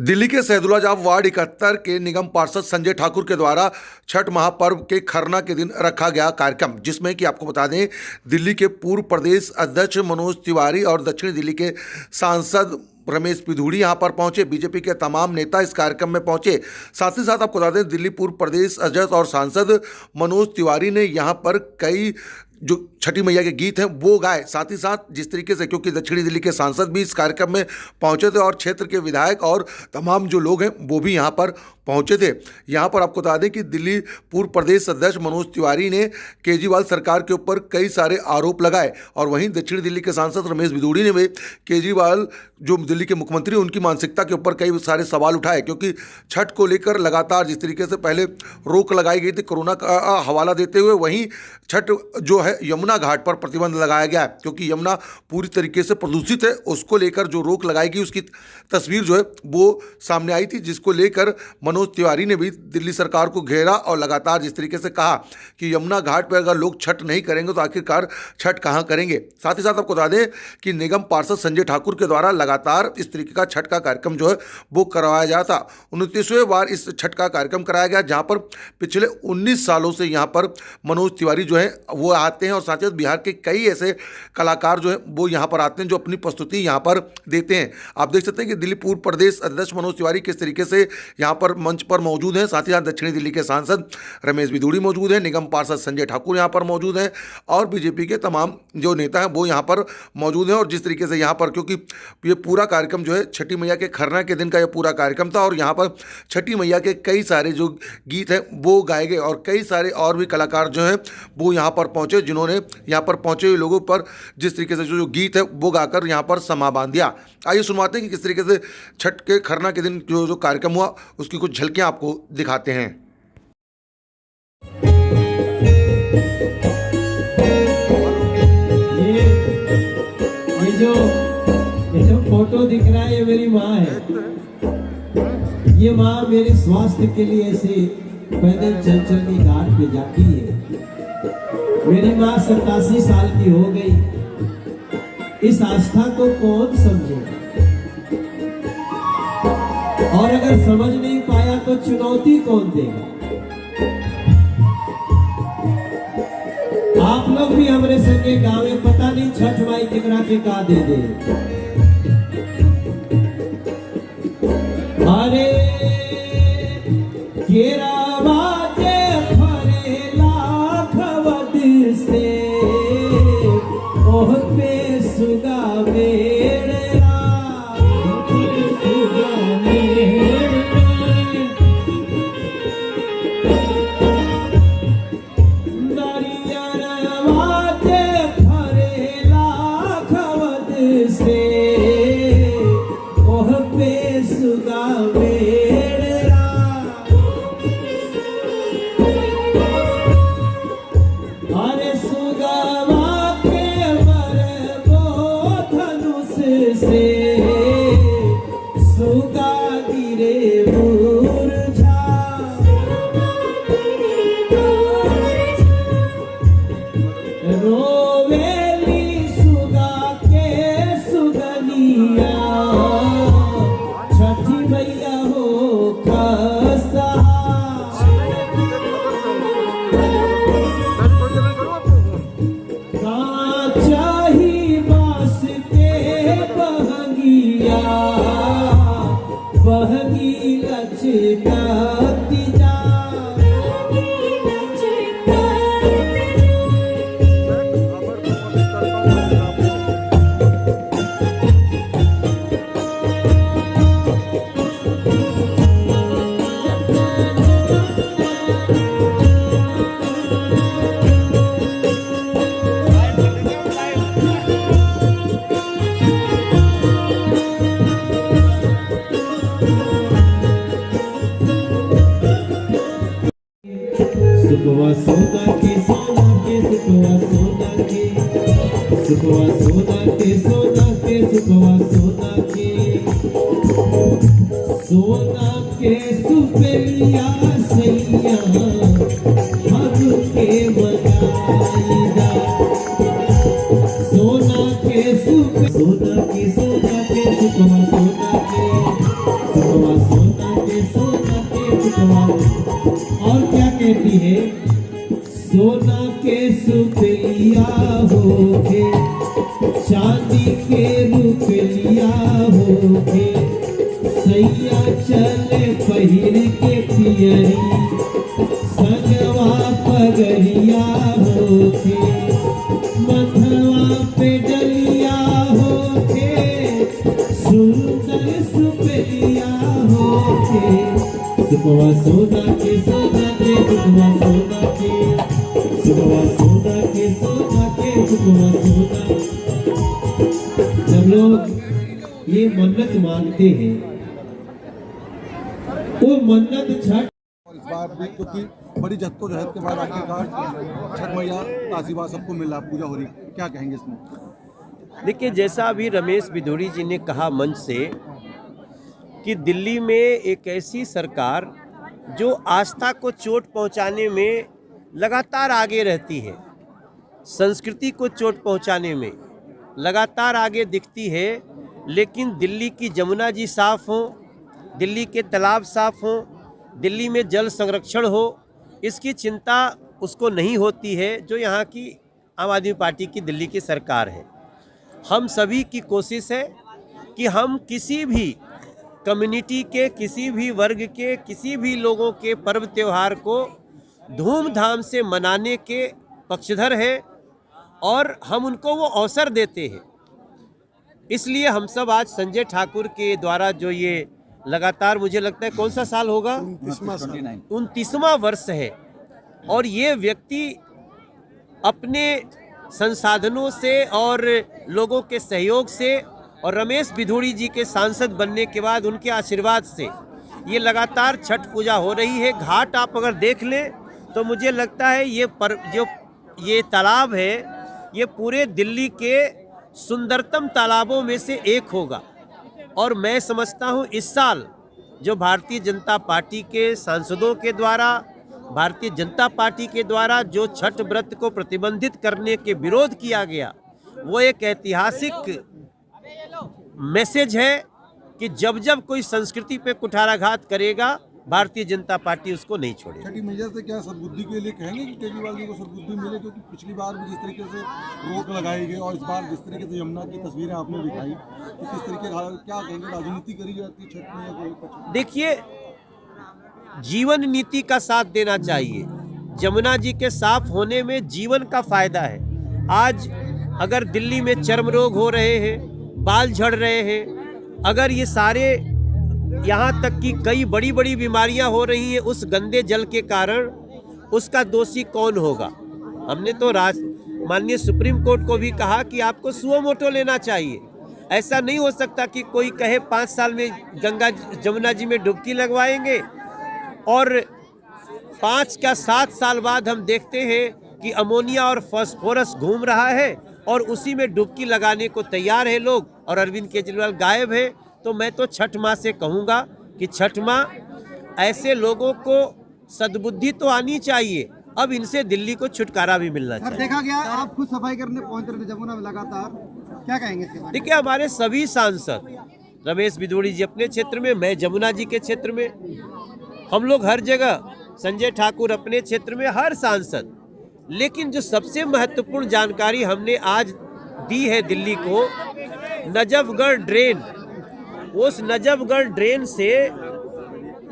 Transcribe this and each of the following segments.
दिल्ली के सैदुल्लाजाह वार्ड 71 के निगम पार्षद संजय ठाकुर के द्वारा छठ महापर्व के खरना के दिन रखा गया कार्यक्रम, जिसमें कि आपको बता दें दिल्ली के पूर्व प्रदेश अध्यक्ष मनोज तिवारी और दक्षिणी दिल्ली के सांसद रमेश पिधूड़ी यहां पर पहुंचे। बीजेपी के तमाम नेता इस कार्यक्रम में पहुंचे। साथ ही साथ आपको बता दें दिल्ली पूर्व प्रदेश अध्यक्ष और सांसद मनोज तिवारी ने यहां पर कई जो छठी मैया के गीत हैं वो गाए। साथ ही साथ जिस तरीके से, क्योंकि दक्षिणी दिल्ली के सांसद भी इस कार्यक्रम में पहुंचे थे और क्षेत्र के विधायक और तमाम जो लोग हैं वो भी यहां पर पहुंचे थे। यहां पर आपको बता दें कि दिल्ली पूर्व प्रदेश अध्यक्ष मनोज तिवारी ने केजरीवाल सरकार के ऊपर कई सारे आरोप लगाए और वहीं दक्षिणी दिल्ली के सांसद रमेश पिधूड़ी ने भी केजरीवाल जो दिल्ली के मुख्यमंत्री उनकी मानसिकता के ऊपर कई सारे सवाल उठाए, क्योंकि छठ को लेकर लगातार जिस तरीके से पहले रोक लगाई गई थी कोरोना का हवाला देते हुए, वहीं छठ जो है यमुना घाट पर प्रतिबंध लगाया गया है, क्योंकि यमुना पूरी तरीके से प्रदूषित है। उसको लेकर जो रोक लगाई गई उसकी तस्वीर जो है वो सामने आई थी, जिसको लेकर मनोज तिवारी ने भी दिल्ली सरकार को घेरा और लगातार जिस तरीके से कहा कि यमुना घाट पर अगर लोग छठ नहीं करेंगे तो आखिरकार छठ कहाँ करेंगे। साथ ही साथ आपको बता दें कि निगम पार्षद संजय ठाकुर के द्वारा लगातार इस तरीके का छठ का कार्यक्रम जो है वो करवाया जा था। 29वें बार इस छठ का कार्यक्रम कराया गया, जहाँ पर पिछले 19 सालों से यहाँ पर मनोज तिवारी जो है वो आते हैं और साथ ही बिहार के कई ऐसे कलाकार जो है वो यहाँ पर आते हैं जो अपनी प्रस्तुति यहाँ पर देते हैं। आप देख सकते हैं कि दिल्ली पूर्व प्रदेश अध्यक्ष मनोज तिवारी किस तरीके से यहाँ पर मंच पर मौजूद हैं। साथ ही साथ दक्षिणी दिल्ली के सांसद रमेश पिधूड़ी मौजूद हैं, निगम पार्षद संजय ठाकुर यहाँ पर मौजूद हैं और बीजेपी के तमाम जो नेता हैं वो यहाँ पर मौजूद हैं। और जिस तरीके से यहाँ पर, क्योंकि ये पूरा कार्यक्रम जो है छठी मैया के खरना के दिन का ये पूरा कार्यक्रम था और यहाँ पर छठी मैया के कई सारे जो गीत हैं वो गाए गए और कई सारे और भी कलाकार जो हैं वो यहाँ पर पहुँचे, जिन्होंने यहाँ पर पहुँचे हुए लोगों पर जिस तरीके से जो गीत है वो गाकर यहाँ पर समा बांध दिया। आइए सुनवाते हैं कि किस तरीके से छठ के खरना के दिन जो कार्यक्रम हुआ उसकी कुछ झलकियाँ आपको दिखाते हैं। ये जो फोटो दिख रहा है ये मेरी माँ है। ये माँ मेरे स्वास्थ्य के लिए ऐसे पैदल चल चल के घाट पे जाती है। मेरी माँ 87 साल की हो गई। इस आस्था को कौन समझे, और अगर समझ नहीं पाया तो चुनौती कौन देगा। आप लोग भी हमारे संगे गाँव में पता नहीं छठ माई केकरा के का दे दे। अरे केरावा के फरेला खवद से ओह पे सुगा मेरा सुखवा सोना के सोना के सुखवा सोना के सुखवा सोना के सोना के सुखवा सोना के सोना के सुपेलिया सैया हर के मनाईदा सोना के सुख सोना के सुखवा सोना के सुखवा और क्या कहती है, सोना के सुपलिया होके, चांदी के रुपलिया होके, सैया चले पहिर के पियरी, संगवा पगड़िया होके, मथवा पे डलिया होके, सुंदर सुपलिया होके, सुबह सोना के सोना के, सुबह सोना के, सुबह सोना के सोना के, सुबह सोना। जब लोग ये मन्नत मांगते हैं, वो मन्नत छठ और इस बार भी क्योंकि बड़ी जद्दोजहद के बाद आखिरकार छठ मैया का आशीर्वाद सबको मिल रहा, पूजा हो रही, क्या कहेंगे इसमें? देखिए, जैसा अभी रमेश बिधूड़ी जी ने कहा मंच से कि दिल्ली में एक ऐसी सरकार जो आस्था को चोट पहुंचाने में लगातार आगे रहती है, संस्कृति को चोट पहुंचाने में लगातार आगे दिखती है, लेकिन दिल्ली की जमुना जी साफ हो, दिल्ली के तालाब साफ हो, दिल्ली में जल संरक्षण हो, इसकी चिंता उसको नहीं होती है जो यहाँ की आम आदमी पार्टी की दिल्ली की सरकार है। हम सभी की कोशिश है कि हम किसी भी कम्युनिटी के, किसी भी वर्ग के, किसी भी लोगों के पर्व त्योहार को धूमधाम से मनाने के पक्षधर हैं और हम उनको वो अवसर देते हैं। इसलिए हम सब आज संजय ठाकुर के द्वारा जो ये लगातार, मुझे लगता है कौन सा साल होगा, 29वां वर्ष है, और ये व्यक्ति अपने संसाधनों से और लोगों के सहयोग से और रमेश बिधूड़ी जी के सांसद बनने के बाद उनके आशीर्वाद से ये लगातार छठ पूजा हो रही है। घाट आप अगर देख लें तो मुझे लगता है ये तालाब है, ये पूरे दिल्ली के सुंदरतम तालाबों में से एक होगा। और मैं समझता हूँ इस साल जो भारतीय जनता पार्टी के सांसदों के द्वारा, भारतीय जनता पार्टी के द्वारा जो छठ व्रत को प्रतिबंधित करने के विरोध किया गया, वो एक ऐतिहासिक मैसेज है कि जब जब कोई संस्कृति पे कुठाराघात करेगा, भारतीय जनता पार्टी उसको नहीं छोड़ेगी। छठी मैया से क्या सद्बुद्धि के लिए कहेंगे कि केजरीवाल जी को सद्बुद्धि मिले, क्योंकि पिछली बार भी जिस तरीके से रोक लगाई गई और इस बार जिस तरीके से यमुना की तस्वीरें आपने दिखाई, तो किस तरीके का क्या कहेंगे, राजनीति करी जाती है छठ मैया को? देखिए, जीवन नीति का साथ देना चाहिए। जमुना जी के साफ होने में जीवन का फायदा है। आज अगर दिल्ली में चर्म रोग हो रहे हैं, बाल झड़ रहे हैं, अगर ये सारे यहाँ तक कि कई बड़ी बड़ी बीमारियाँ हो रही हैं उस गंदे जल के कारण, उसका दोषी कौन होगा? हमने तो माननीय सुप्रीम कोर्ट को भी कहा कि आपको सुओ मोटो लेना चाहिए। ऐसा नहीं हो सकता कि कोई कहे 5 साल में गंगा जमुना जी में डुबकी लगवाएंगे और 5 या 7 साल बाद हम देखते हैं कि अमोनिया और फास्फोरस घूम रहा है और उसी में डुबकी लगाने को तैयार है लोग, और अरविंद केजरीवाल गायब है। तो मैं तो छठ माँ से कहूँगा कि छठ माँ, ऐसे लोगों को सद्बुद्धि तो आनी चाहिए, अब इनसे दिल्ली को छुटकारा भी मिलना चाहिए। देखा गया आप खुद सफाई करने पहुंच रहे थे जमुना में लगातार, क्या कहेंगे इसके बारे में? देखिए, हमारे सभी सांसद, रमेश बिधूड़ी जी अपने क्षेत्र में, मैं जमुना जी के क्षेत्र में, हम लोग हर जगह, संजय ठाकुर अपने क्षेत्र में, हर सांसद। लेकिन जो सबसे महत्वपूर्ण जानकारी हमने आज दी है दिल्ली को, नजफगढ़ ड्रेन, उस नजफगढ़ ड्रेन से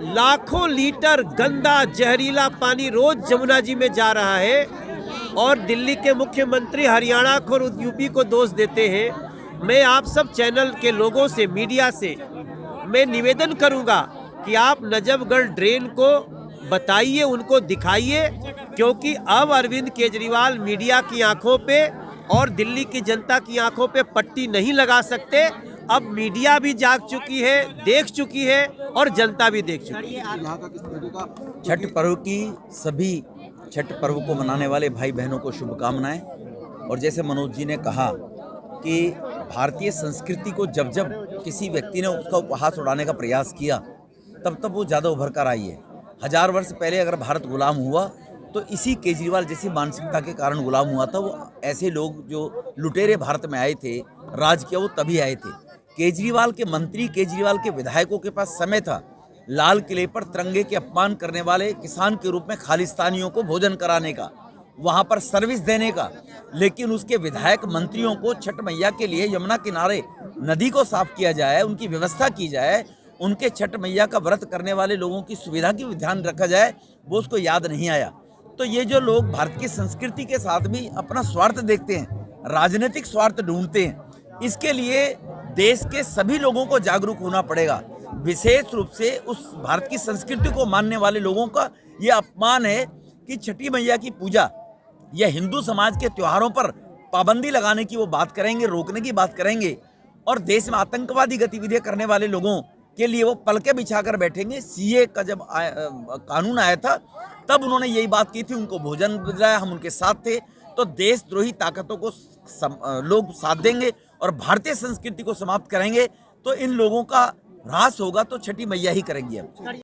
लाखों लीटर गंदा जहरीला पानी रोज जमुना जी में जा रहा है और दिल्ली के मुख्यमंत्री हरियाणा को और यूपी को दोष देते हैं। मैं आप सब चैनल के लोगों से, मीडिया से मैं निवेदन करूंगा कि आप नजफगढ़ ड्रेन को बताइए, उनको दिखाइए, क्योंकि अब अरविंद केजरीवाल मीडिया की आंखों पे और दिल्ली की जनता की आंखों पे पट्टी नहीं लगा सकते। अब मीडिया भी जाग चुकी है, देख चुकी है और जनता भी देख चुकी है। यहाँ का किस तरीके का छठ पर्व की सभी छठ पर्व को मनाने वाले भाई बहनों को शुभकामनाएं। और जैसे मनोज जी ने कहा कि भारतीय संस्कृति को जब जब किसी व्यक्ति ने उसका उपहास उड़ाने का प्रयास किया, तब तब वो ज़्यादा उभर कर आई है। 1000 वर्ष पहले अगर भारत गुलाम हुआ तो इसी केजरीवाल जैसी मानसिकता के कारण गुलाम हुआ था। वो ऐसे लोग जो लुटेरे भारत में आए थे, राज किया, वो तभी आए थे। केजरीवाल के मंत्री, केजरीवाल के विधायकों के पास समय था लाल किले पर तिरंगे के अपमान करने वाले किसान के रूप में खालिस्तानियों को भोजन कराने का, वहाँ पर सर्विस देने का, लेकिन उसके विधायक मंत्रियों को छठ मैया के लिए यमुना किनारे नदी को साफ किया जाए, उनकी व्यवस्था की जाए, उनके छठ मैया का व्रत करने वाले लोगों की सुविधा की भी ध्यान रखा जाए, वो उसको याद नहीं आया। तो ये जो लोग भारत की संस्कृति के साथ भी अपना स्वार्थ देखते हैं, राजनीतिक स्वार्थ ढूंढते हैं, इसके लिए देश के सभी लोगों को जागरूक होना पड़ेगा। विशेष रूप से उस भारत की संस्कृति को मानने वाले लोगों का ये अपमान है कि छठी मैया की पूजा या हिंदू समाज के त्योहारों पर पाबंदी लगाने की वो बात करेंगे, रोकने की बात करेंगे, और देश में आतंकवादी गतिविधियां करने वाले लोगों के लिए वो पलके बिछाकर बैठेंगे। सीए का जब कानून आया था तब उन्होंने यही बात की थी, उनको भोजन दिलाया, हम उनके साथ थे। तो देशद्रोही ताकतों को लोग साथ देंगे और भारतीय संस्कृति को समाप्त करेंगे, तो इन लोगों का ह्रास होगा तो छठी मैया ही करेंगी अब।